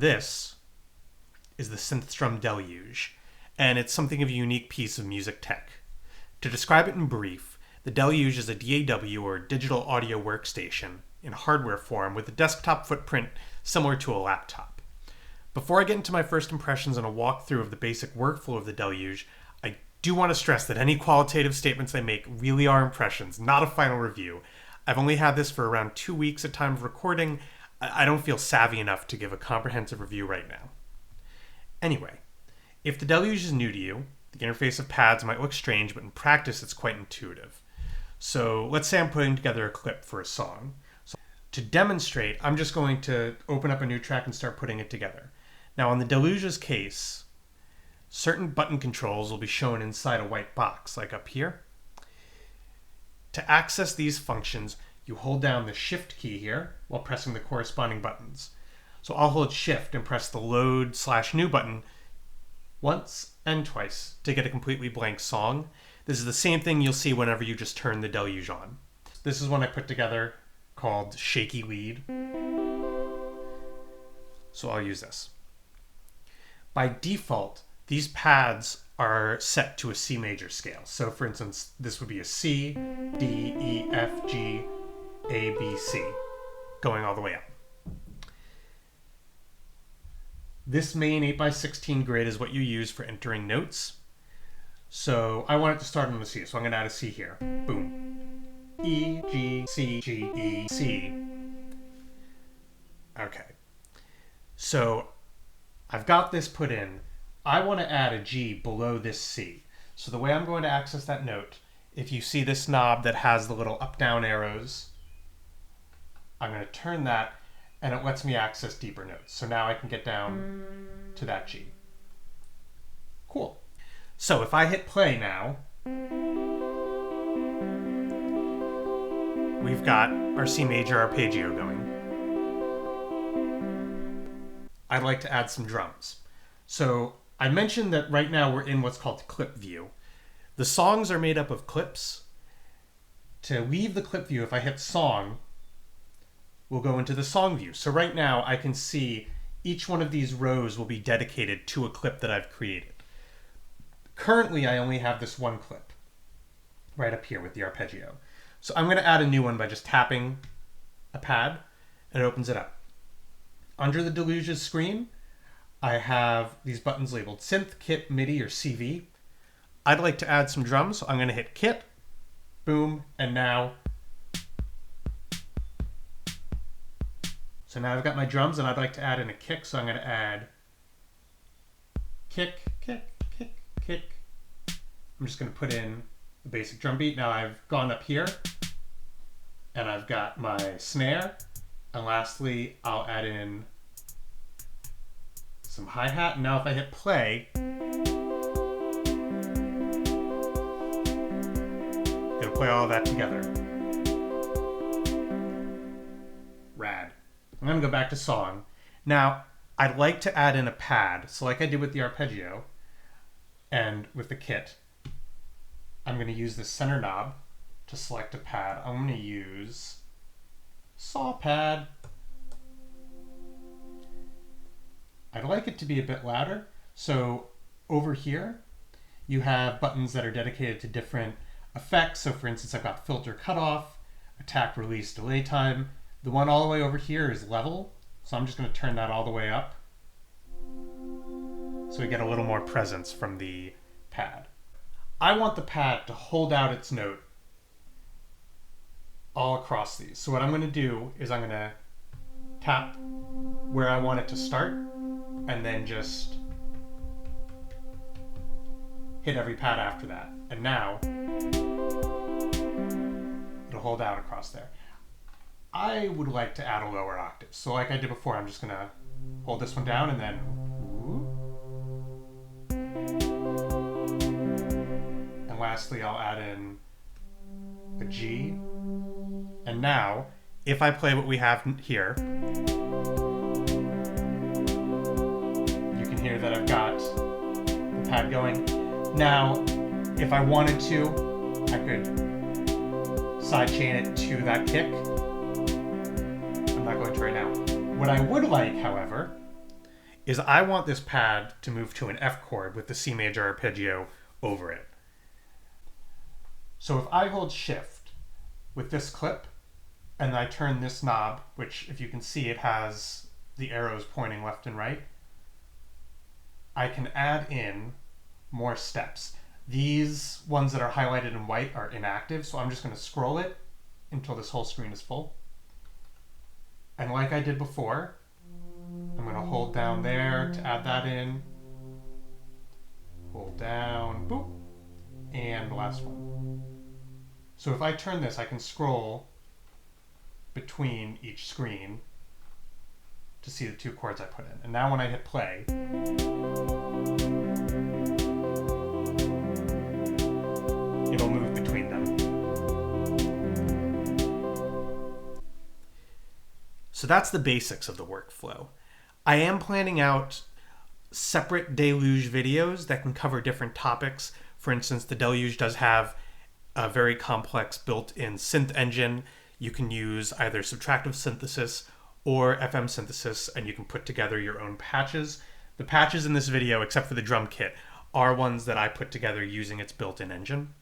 This is the Synthstrom Deluge, and it's something of a unique piece of music tech. To describe it in brief, the Deluge is a DAW or digital audio workstation in hardware form with a desktop footprint similar to a laptop. Before I get into my first impressions and a walkthrough of the basic workflow of the Deluge, I do want to stress that any qualitative statements I make really are impressions, not a final review. I've only had this for around 2 weeks at time of recording. I don't feel savvy enough to give a comprehensive review right now. Anyway, if the Deluge is new to you, the interface of pads might look strange, but in practice it's quite intuitive. So let's say I'm putting together a clip for a song. So to demonstrate, I'm just going to open up a new track and start putting it together. Now in the Deluge's case, certain button controls will be shown inside a white box, like up here. To access these functions, you hold down the Shift key here while pressing the corresponding buttons. So I'll hold Shift and press the Load/New button once and twice to get a completely blank song. This is the same thing you'll see whenever you just turn the Deluge on. This is one I put together called Shaky Lead. So I'll use this. By default, these pads are set to a C major scale. So for instance, this would be a C, D, E, F, G, A, B, C, going all the way up. This main 8x16 grid is what you use for entering notes. So I want it to start on the C, so I'm going to add a C here. Boom. E, G, C, G, E, C. Okay. So I've got this put in. I want to add a G below this C. So the way I'm going to access that note, if you see this knob that has the little up-down arrows, I'm going to turn that and it lets me access deeper notes. So now I can get down to that G. Cool. So if I hit play now, we've got our C major arpeggio going. I'd like to add some drums. So I mentioned that right now we're in what's called clip view. The songs are made up of clips. To leave the clip view, if I hit song, we'll go into the song view. So right now I can see each one of these rows will be dedicated to a clip that I've created. Currently I only have this one clip right up here with the arpeggio. So I'm going to add a new one by just tapping a pad and it opens it up. Under the Deluge's screen, I have these buttons labeled Synth, Kit, MIDI, or CV. I'd like to add some drums, so I'm going to hit Kit, boom, and now. So now I've got my drums and I'd like to add in a kick, so I'm going to add kick, kick, kick, kick. I'm just going to put in the basic drum beat. Now I've gone up here and I've got my snare. And lastly, I'll add in some hi-hat. And now if I hit play, it'll play all that together. Rad. I'm going to go back to song. Now, I'd like to add in a pad. So like I did with the arpeggio and with the kit, I'm going to use the center knob to select a pad. I'm going to use saw pad. I'd like it to be a bit louder. So over here, you have buttons that are dedicated to different effects. So for instance, I've got filter cutoff, attack, release, delay time. The one all the way over here is level. So I'm just going to turn that all the way up. So we get a little more presence from the pad. I want the pad to hold out its note all across these. So what I'm going to do is I'm going to tap where I want it to start and then just hit every pad after that. And now it'll hold out across there. I would like to add a lower octave. So like I did before, I'm just going to hold this one down and then and lastly I'll add in a G. And now, if I play what we have here, you can hear that I've got the pad going. Now, if I wanted to, I could sidechain it to that kick. I'm not going to right now. What I would like, however, is I want this pad to move to an F chord with the C major arpeggio over it. So if I hold shift with this clip and I turn this knob, which if you can see it has the arrows pointing left and right, I can add in more steps. These ones that are highlighted in white are inactive, so I'm just going to scroll it until this whole screen is full. And like I did before, I'm going to hold down there to add that in. Hold down, boop, and the last one. So if I turn this, I can scroll between each screen to see the two chords I put in. And now when I hit play, it'll move between them. So that's the basics of the workflow. I am planning out separate Deluge videos that can cover different topics. For instance, the Deluge does have a very complex built-in synth engine. You can use either subtractive synthesis or FM synthesis, and you can put together your own patches. The patches in this video, except for the drum kit, are ones that I put together using its built-in engine.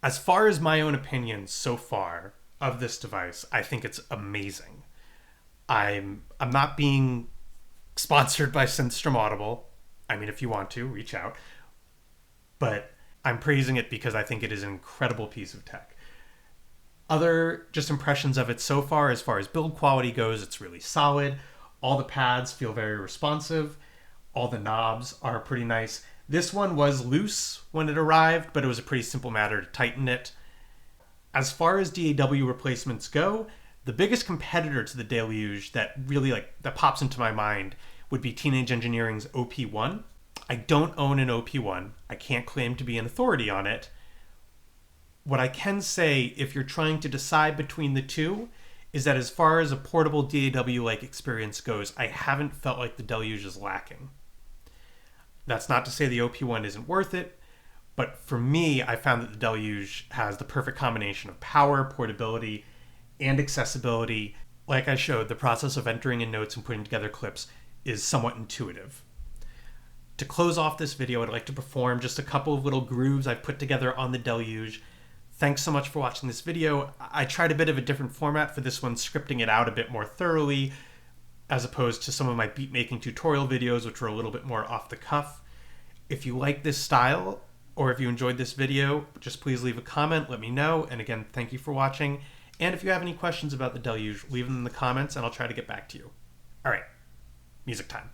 As far as my own opinions so far of this device, I think it's amazing. I'm not being sponsored by Synthstrom Audible. I mean, if you want to, reach out. But I'm praising it because I think it is an incredible piece of tech. Other just impressions of it so far as build quality goes, it's really solid. All the pads feel very responsive. All the knobs are pretty nice. This one was loose when it arrived, but it was a pretty simple matter to tighten it. As far as DAW replacements go, the biggest competitor to the Deluge that really that pops into my mind would be Teenage Engineering's OP1. I don't own an OP1. I can't claim to be an authority on it. What I can say, if you're trying to decide between the two, is that as far as a portable DAW-like experience goes, I haven't felt like the Deluge is lacking. That's not to say the OP1 isn't worth it, but for me, I found that the Deluge has the perfect combination of power, portability, and accessibility. Like I showed, the process of entering in notes and putting together clips is somewhat intuitive. To close off this video, I'd like to perform just a couple of little grooves I've put together on the Deluge. Thanks so much for watching this video. I tried a bit of a different format for this one, scripting it out a bit more thoroughly, as opposed to some of my beat-making tutorial videos, which were a little bit more off the cuff. If you like this style, or if you enjoyed this video, just please leave a comment, let me know. And again, thank you for watching. And if you have any questions about the Deluge, leave them in the comments and I'll try to get back to you. All right, music time.